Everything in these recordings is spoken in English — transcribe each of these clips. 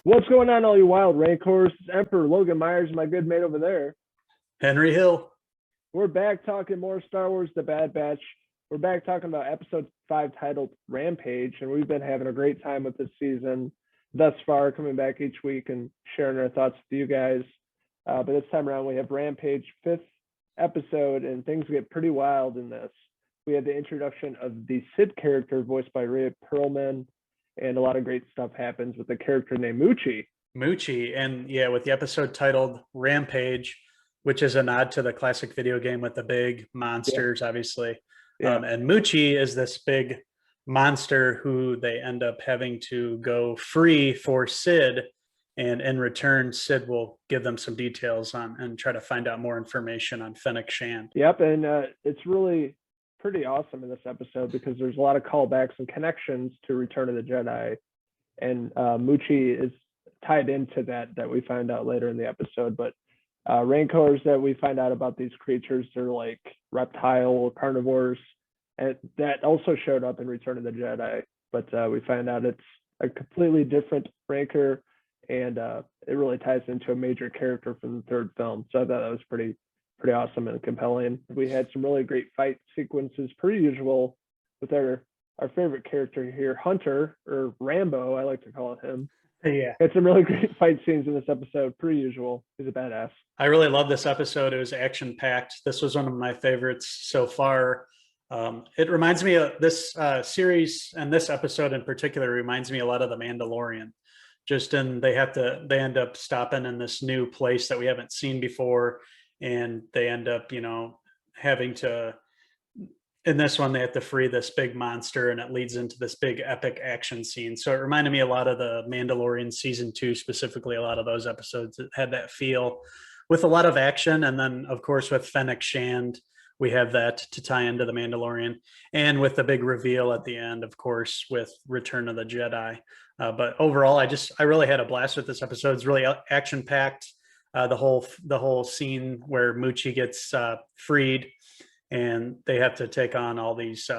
What's going on, all you wild rancors? Emperor Logan Myerz, my good mate over there. Henry Hill. We're back talking more Star Wars The Bad Batch. We're back talking about episode 5 titled Rampage, and we've been having a great time with this season thus far, coming back each week and sharing our thoughts with you guys. But this time around, we have Rampage, 5th episode, and things get pretty wild in this. We have the introduction of the Sid character voiced by Rhea Perlman, and a lot of great stuff happens with a character named Moochie. And yeah, with the episode titled Rampage, which is a nod to the classic video game with the big monsters, obviously. And Moochie is this big monster who they end up having to go free for Sid. And in return, Sid will give them some details on and try to find out more information on Fennec Shand. Yep, and it's really pretty awesome in this episode because there's a lot of callbacks and connections to Return of the Jedi. And Moochie is tied into that we find out later in the episode. But rancors that we find out about these creatures, they're like reptile carnivores, and that also showed up in Return of the Jedi. But we find out it's a completely different rancor, and it really ties into a major character from the third film. So I thought that was pretty awesome and compelling. We had some really great fight sequences, per usual, with our favorite character here, Hunter, or Rambo, I like to call him. Yeah. Had some really great fight scenes in this episode, per usual. He's a badass. I really love this episode. It was action-packed. This was one of my favorites so far. It reminds me of this series, and this episode in particular reminds me a lot of The Mandalorian. They end up stopping in this new place that we haven't seen before, and they end up, having to, in this one, they have to free this big monster, and it leads into this big epic action scene. So it reminded me a lot of the Mandalorian season 2, specifically. A lot of those episodes that had that feel with a lot of action. And then, of course, with Fennec Shand, we have that to tie into the Mandalorian, and with the big reveal at the end, of course, with Return of the Jedi. But overall, I really had a blast with this episode. It's really action packed. The whole scene where Moochie gets freed, and they have to take on all these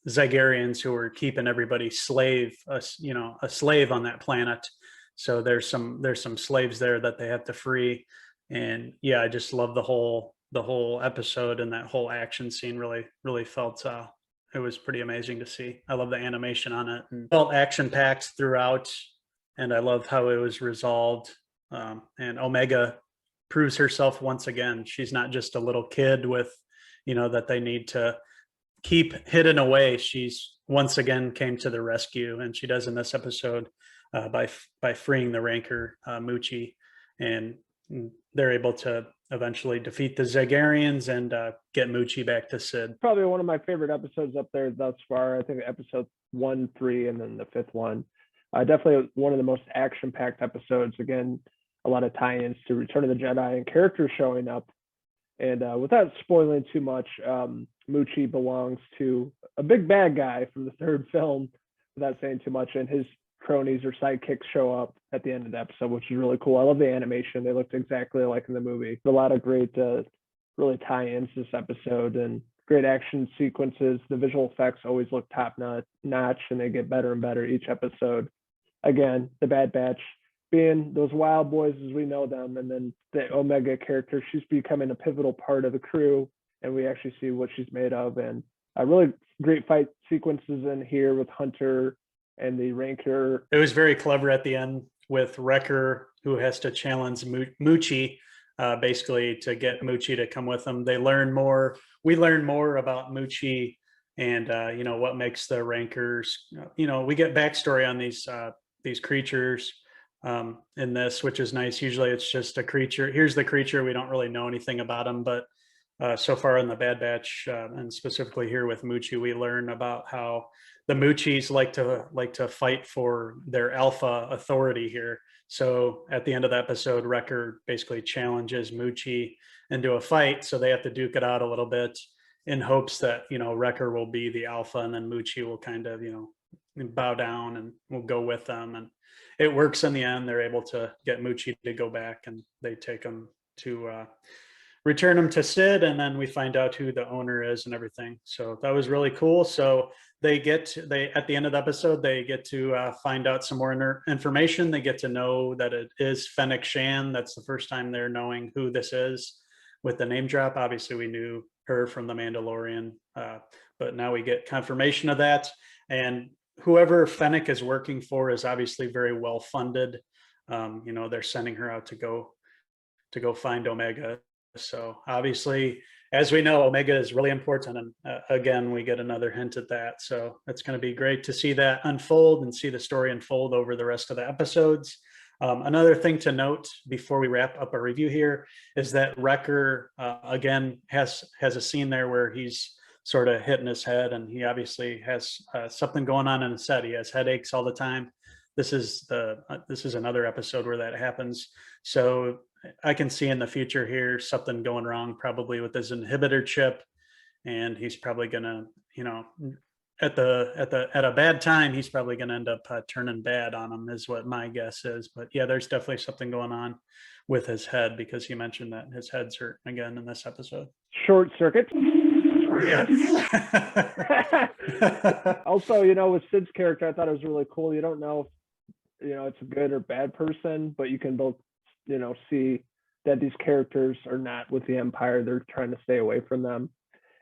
Zygarians who are keeping everybody a slave on that planet. So there's some slaves there that they have to free. And yeah, I just love the whole episode, and that whole action scene really felt it was pretty amazing to see. I love the animation on it, and felt action packed throughout, and I love how it was resolved. And Omega proves herself once again. She's not just a little kid with, that they need to keep hidden away. She's once again came to the rescue, and she does in this episode by freeing the rancor Moochie, and they're able to eventually defeat the Zygarians and get Moochie back to Sid. Probably one of my favorite episodes up there thus far. I think episode 1, 3, and then the 5th one. Definitely one of the most action-packed episodes. Again, a lot of tie-ins to Return of the Jedi and characters showing up. And without spoiling too much, Moochie belongs to a big bad guy from the third film, without saying too much, and his cronies or sidekicks show up at the end of the episode, which is really cool. I love the animation. They looked exactly like in the movie. A lot of great really tie-ins this episode, and great action sequences. The visual effects always look top notch, and they get better and better each episode. Again, the Bad Batch being those wild boys as we know them, and then the Omega character, she's becoming a pivotal part of the crew, and we actually see what she's made of. And really great fight sequences in here with Hunter and the rancor. It was very clever at the end with Wrecker, who has to challenge Moochie, basically to get Moochie to come with them. We learn more about Moochie and what makes the rancors. We get backstory on these creatures in this, which is nice. Usually it's just a creature. Here's the creature. We don't really know anything about him, but so far in the Bad Batch, and specifically here with Moochie, we learn about how the Moochies like to fight for their alpha authority here. So at the end of the episode, Wrecker basically challenges Moochie into a fight. So they have to duke it out a little bit in hopes that, Wrecker will be the alpha, and then Moochie will kind of, bow down and will go with them. And it works in the end. They're able to get Moochie to go back, and they take him to return him to Sid, and then we find out who the owner is and everything. So that was really cool. So they at the end of the episode, they get to find out some more information. They get to know that it is Fennec Shand. That's the first time they're knowing who this is with the name drop. Obviously, we knew her from The Mandalorian, but now we get confirmation of that. And whoever Fennec is working for is obviously very well funded. They're sending her out to go find Omega. So obviously, as we know, Omega is really important. And again, we get another hint at that. So it's going to be great to see that unfold and see the story unfold over the rest of the episodes. Another thing to note before we wrap up our review here is that Wrecker, again, has a scene there where he's sort of hitting his head, and he obviously has something going on in his head. He has headaches all the time. This is another episode where that happens. So I can see in the future here something going wrong, probably with his inhibitor chip, and he's probably gonna, at a bad time, he's probably gonna end up turning bad on him, is what my guess is. But yeah, there's definitely something going on with his head, because he mentioned that his head's hurt again in this episode. Short circuit. Yes. Also, with Sid's character, I thought it was really cool. You don't know if, it's a good or bad person, but you can both, see that these characters are not with the Empire. They're trying to stay away from them.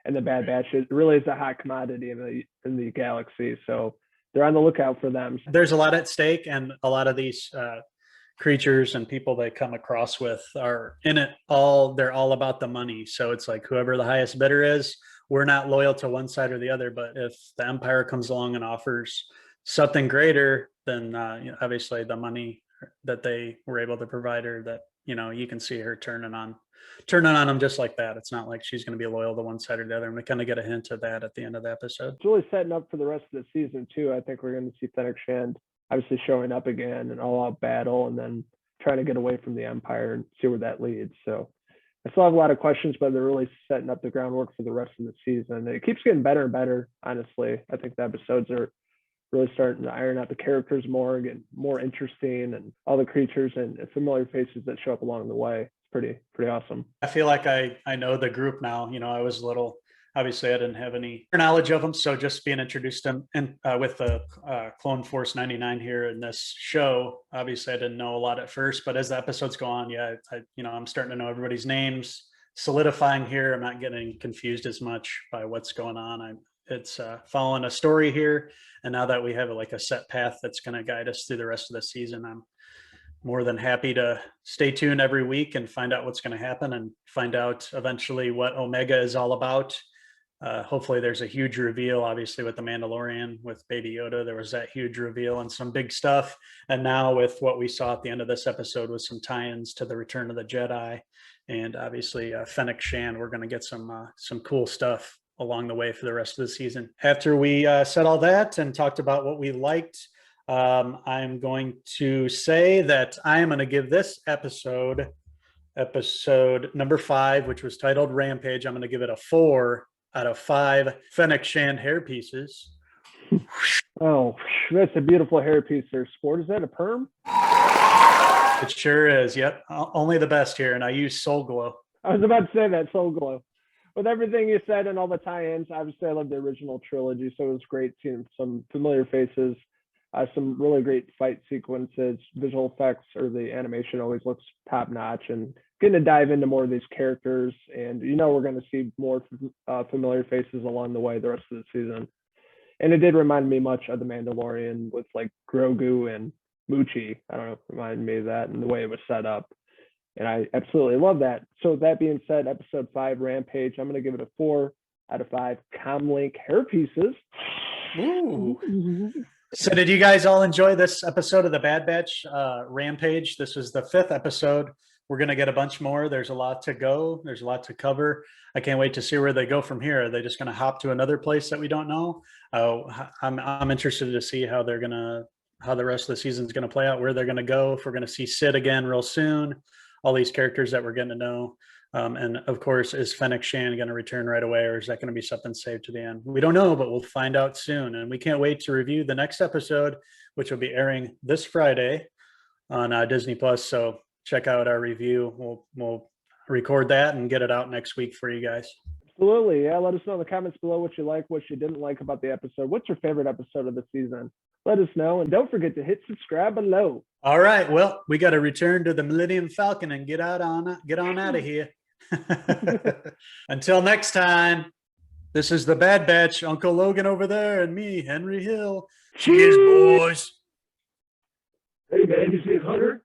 And the Bad Batch really is a hot commodity in the galaxy. So they're on the lookout for them. There's a lot at stake, and a lot of these creatures and people they come across with are in it all. They're all about the money. So it's like whoever the highest bidder is, we're not loyal to one side or the other. But if the Empire comes along and offers something greater, then obviously the money that they were able to provide her, that you can see her turning on them just like that. It's not like she's going to be loyal to one side or the other, and we kind of get a hint of that at the end of the episode. It's really setting up for the rest of the season too. I think we're going to see Fennec Shand obviously showing up again in all-out battle, and then trying to get away from the Empire and see where that leads. So I still have a lot of questions, but they're really setting up the groundwork for the rest of the season. It keeps getting better and better, honestly. I think the episodes are really starting to iron out the characters more, get more interesting, and all the creatures and familiar faces that show up along the way. It's pretty awesome. I feel like I know the group now. I was little. Obviously, I didn't have any knowledge of them, so just being introduced with the Clone Force 99 here in this show, obviously I didn't know a lot at first, but as the episodes go on, I'm starting to know everybody's names, solidifying here. I'm not getting confused as much by what's going on. It's following a story here, and now that we have a set path that's going to guide us through the rest of the season, I'm more than happy to stay tuned every week and find out what's going to happen, and find out eventually what Omega is all about. Hopefully there's a huge reveal, obviously with the Mandalorian, with Baby Yoda, there was that huge reveal and some big stuff. And now with what we saw at the end of this episode with some tie-ins to the Return of the Jedi, and obviously Fennec Shand, we're going to get some cool stuff along the way for the rest of the season. After we said all that and talked about what we liked, I'm going to say that I am going to give this episode number 5, which was titled Rampage, I'm going to give it a 4 out of 5 Fennec Shand hair pieces. Oh, that's a beautiful hair piece there. Sport, is that a perm? It sure is. Yep. Only the best here. And I use Soul Glow. I was about to say that, Soul Glow. With everything you said and all the tie-ins, obviously I love the original trilogy, so it was great seeing some familiar faces, some really great fight sequences, visual effects, or the animation always looks top-notch, and getting to dive into more of these characters. And we're going to see more familiar faces along the way the rest of the season. And it did remind me much of The Mandalorian with Grogu and Moochie. I don't know, reminded me of that and the way it was set up. And I absolutely love that. So that being said, episode 5, Rampage, I'm going to give it a 4 out of 5 Comlink hair pieces. Ooh. So did you guys all enjoy this episode of the Bad Batch Rampage? This was the 5th episode. We're going to get a bunch more. There's a lot to go. There's a lot to cover. I can't wait to see where they go from here. Are they just going to hop to another place that we don't know? I'm interested to see how the rest of the season is going to play out, where they're going to go, if we're going to see Sid again real soon, all these characters that we're getting to know. And of course, is Fennec Shand going to return right away, or is that going to be something saved to the end? We don't know, but we'll find out soon. And we can't wait to review the next episode, which will be airing this Friday on Disney Plus. So check out our review. We'll record that and get it out next week for you guys. Absolutely. Yeah. Let us know in the comments below what you like, what you didn't like about the episode. What's your favorite episode of the season? Let us know. And don't forget to hit subscribe below. All right. Well, we got to return to the Millennium Falcon and get on out of here. Until next time, this is the Bad Batch, Uncle Logan over there, and me, Henry Hill. Cheers, boys. Hey, man, you see Hunter?